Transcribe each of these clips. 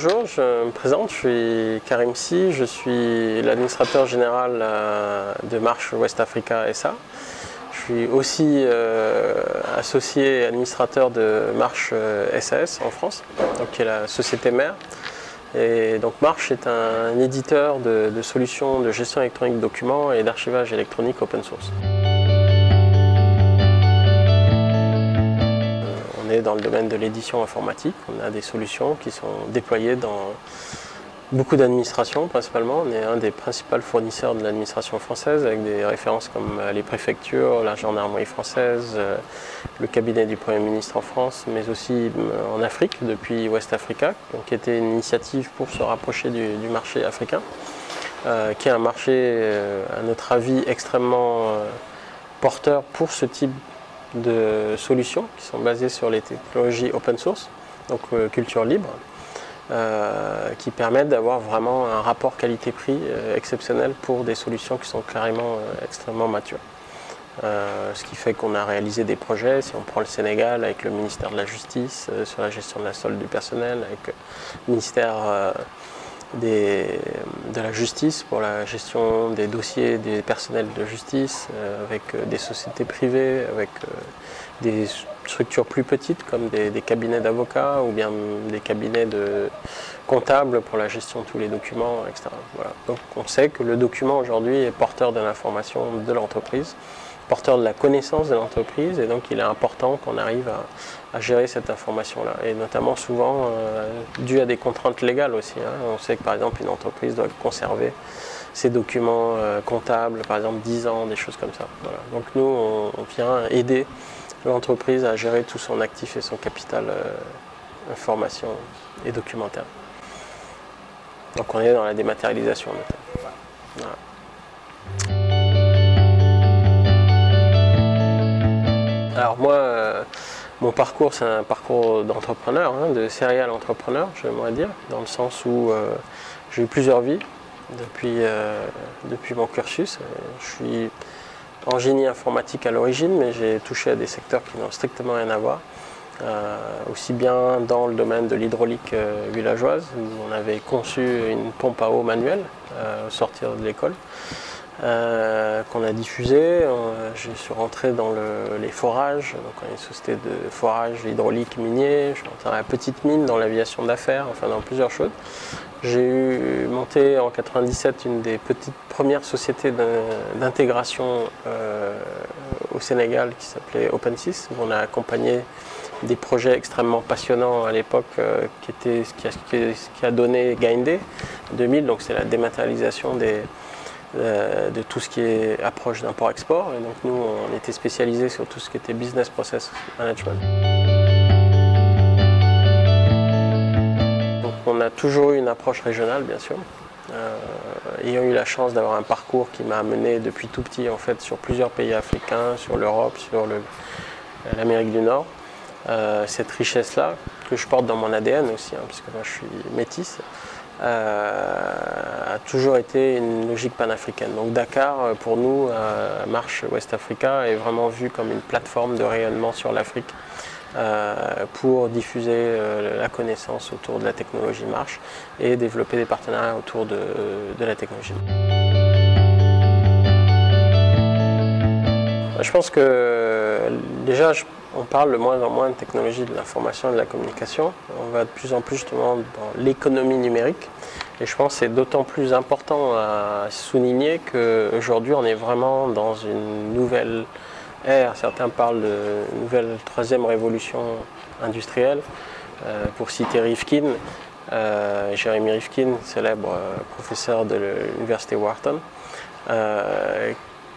Bonjour, je me présente, je suis Karim Sy, je suis l'administrateur général de Marche West Africa SA. Je suis aussi associé et administrateur de Marche SAS en France, donc qui est la société mère. Et donc Marche est un éditeur de solutions de gestion électronique de documents et d'archivage électronique open source. On est dans le domaine de l'édition informatique, on a des solutions qui sont déployées dans beaucoup d'administrations principalement. On est un des principaux fournisseurs de l'administration française avec des références comme les préfectures, la gendarmerie française, le cabinet du Premier ministre en France, mais aussi en Afrique depuis West Africa, donc, qui était une initiative pour se rapprocher du marché africain, qui est un marché à notre avis extrêmement porteur pour ce type de solutions qui sont basées sur les technologies open source, donc culture libre, qui permettent d'avoir vraiment un rapport qualité-prix exceptionnel pour des solutions qui sont carrément extrêmement matures. Ce qui fait qu'on a réalisé des projets, si on prend le Sénégal avec le ministère de la Justice sur la gestion de la solde du personnel, avec le ministère de la Justice pour la gestion des dossiers des personnels de justice, avec des sociétés privées, avec des structures plus petites comme des cabinets d'avocats ou bien des cabinets de comptables pour la gestion de tous les documents, etc. Voilà. Donc on sait que le document aujourd'hui est porteur de l'information de l'entreprise, porteur de la connaissance de l'entreprise, et donc il est important qu'on arrive à gérer cette information-là, et notamment souvent dû à des contraintes légales aussi. On sait que par exemple une entreprise doit conserver ses documents comptables, par exemple 10 ans, des choses comme ça. Voilà. Donc nous, on vient aider l'entreprise à gérer tout son actif et son capital information et documentaire. Donc on est dans la dématérialisation notamment. Voilà. Alors moi, mon parcours, c'est un parcours d'entrepreneur, de serial entrepreneur, j'aimerais dire, dans le sens où j'ai eu plusieurs vies depuis mon cursus. Je suis en génie informatique à l'origine, mais j'ai touché à des secteurs qui n'ont strictement rien à voir. Aussi bien dans le domaine de l'hydraulique villageoise, où on avait conçu une pompe à eau manuelle au sortir de l'école, qu'on a diffusé. Je suis rentré dans les forages, donc on est une société de forage hydraulique minier. Je suis rentré dans la petite mine, dans l'aviation d'affaires, enfin dans plusieurs choses. J'ai monté en 97 une des petites premières sociétés d'intégration au Sénégal qui s'appelait OpenSys, où on a accompagné des projets extrêmement passionnants à l'époque, qui a donné Gaindé en 2000, donc c'est la dématérialisation de tout ce qui est approche d'import-export. Et donc nous, on était spécialisés sur tout ce qui était business process management. Donc on a toujours eu une approche régionale, bien sûr. Ayant eu la chance d'avoir un parcours qui m'a amené depuis tout petit en fait sur plusieurs pays africains, sur l'Europe, sur l'Amérique du Nord. Cette richesse-là, que je porte dans mon ADN aussi, puisque moi je suis métisse, a toujours été une logique panafricaine. Donc Dakar, pour nous, Marche West Africa est vraiment vu comme une plateforme de rayonnement sur l'Afrique pour diffuser la connaissance autour de la technologie Marche et développer des partenariats autour de la technologie. Je pense que déjà, on parle de moins en moins de technologie de l'information et de la communication. On va de plus en plus justement dans l'économie numérique. Et je pense que c'est d'autant plus important à souligner qu'aujourd'hui, on est vraiment dans une nouvelle ère. Certains parlent de nouvelle troisième révolution industrielle. Pour citer Rifkin, Jeremy Rifkin, célèbre professeur de l'université Wharton,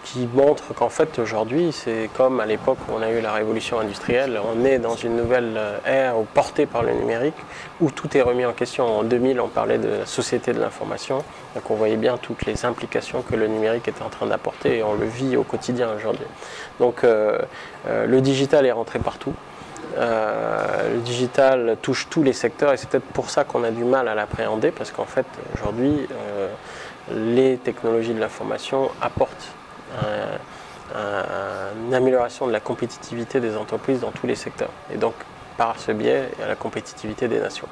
qui montre qu'en fait aujourd'hui, c'est comme à l'époque où on a eu la révolution industrielle, on est dans une nouvelle ère portée par le numérique, où tout est remis en question. En 2000, on parlait de la société de l'information, donc on voyait bien toutes les implications que le numérique était en train d'apporter, et on le vit au quotidien aujourd'hui. Donc le digital est rentré partout. Le digital touche tous les secteurs, et c'est peut-être pour ça qu'on a du mal à l'appréhender, parce qu'en fait aujourd'hui, les technologies de l'information apportent une amélioration de la compétitivité des entreprises dans tous les secteurs. Et donc par ce biais à la compétitivité des nations.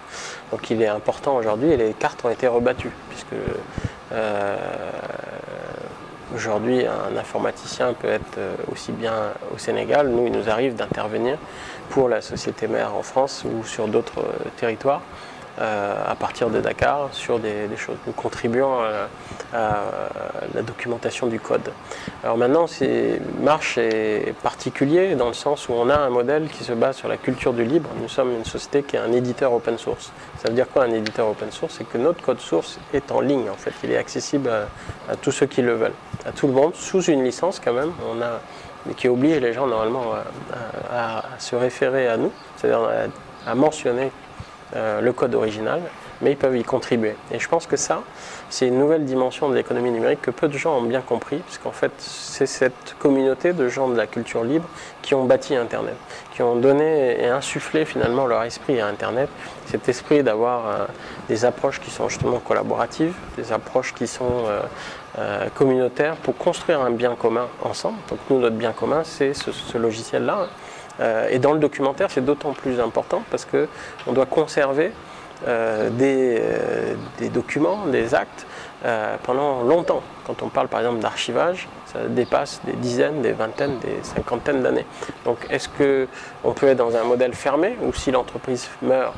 Donc il est important aujourd'hui, et les cartes ont été rebattues, puisque aujourd'hui un informaticien peut être aussi bien au Sénégal. Nous, il nous arrive d'intervenir pour la société mère en France ou sur d'autres territoires à partir de Dakar sur des choses. Nous contribuons à la documentation du code. Alors maintenant, Marche est particulier dans le sens où on a un modèle qui se base sur la culture du libre. Nous sommes une société qui est un éditeur open source. Ça veut dire quoi un éditeur open source? C'est que notre code source est en ligne en fait. Il est accessible à tous ceux qui le veulent, à tout le monde, sous une licence quand même. Qui oblige les gens normalement à se référer à nous, c'est-à-dire à mentionner le code original, mais ils peuvent y contribuer. Et je pense que ça, c'est une nouvelle dimension de l'économie numérique que peu de gens ont bien compris, puisqu'en fait, c'est cette communauté de gens de la culture libre qui ont bâti Internet, qui ont donné et insufflé finalement leur esprit à Internet, cet esprit d'avoir des approches qui sont justement collaboratives, des approches qui sont communautaires pour construire un bien commun ensemble. Donc nous, notre bien commun, c'est ce logiciel-là. Et dans le documentaire, c'est d'autant plus important parce qu'on doit conserver des documents, des actes pendant longtemps. Quand on parle par exemple d'archivage, ça dépasse des dizaines, des vingtaines, des cinquantaines d'années. Donc est-ce qu'on peut être dans un modèle fermé où si l'entreprise meurt,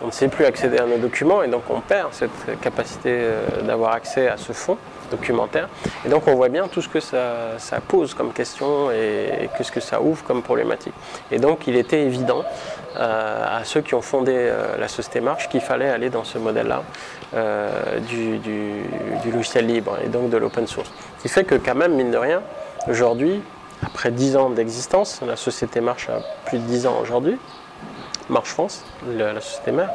on ne sait plus accéder à nos documents et donc on perd cette capacité d'avoir accès à ce fonds documentaire. Et donc on voit bien tout ce que ça pose comme question et ce que ça ouvre comme problématique. Et donc il était évident à ceux qui ont fondé la société Marche qu'il fallait aller dans ce modèle-là du logiciel libre et donc de l'open source. Ce qui fait que quand même, mine de rien, aujourd'hui, après 10 ans d'existence, la société Marche a plus de 10 ans aujourd'hui, Marche France, la société mère,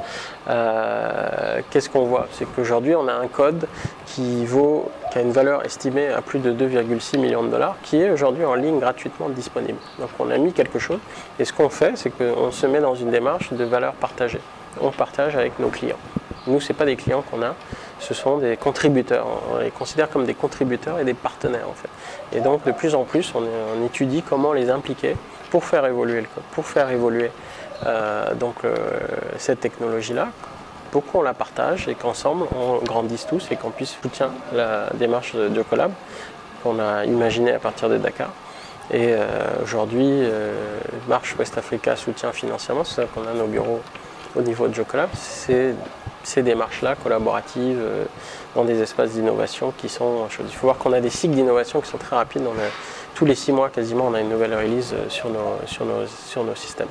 qu'est-ce qu'on voit? C'est qu'aujourd'hui on a un code qui a une valeur estimée à plus de 2,6 millions de dollars, qui est aujourd'hui en ligne gratuitement disponible. Donc on a mis quelque chose, et ce qu'on fait, c'est qu'on se met dans une démarche de valeur partagée. On partage avec nos clients. Nous, ce n'est pas des clients qu'on a, ce sont des contributeurs. On les considère comme des contributeurs et des partenaires en fait. Et donc de plus en plus, on étudie comment les impliquer pour faire évoluer le code, pour faire évoluer cette technologie-là, pour qu'on la partage et qu'ensemble on grandisse tous et qu'on puisse soutenir la démarche de Jocolab qu'on a imaginée à partir de Dakar. Et aujourd'hui, Marche West Africa soutient financièrement, c'est ça qu'on a nos bureaux au niveau de Jocolab, c'est ces démarches-là collaboratives dans des espaces d'innovation qui sont chaudes. Il faut voir qu'on a des cycles d'innovation qui sont très rapides. Tous les 6 mois quasiment, on a une nouvelle release sur nos systèmes.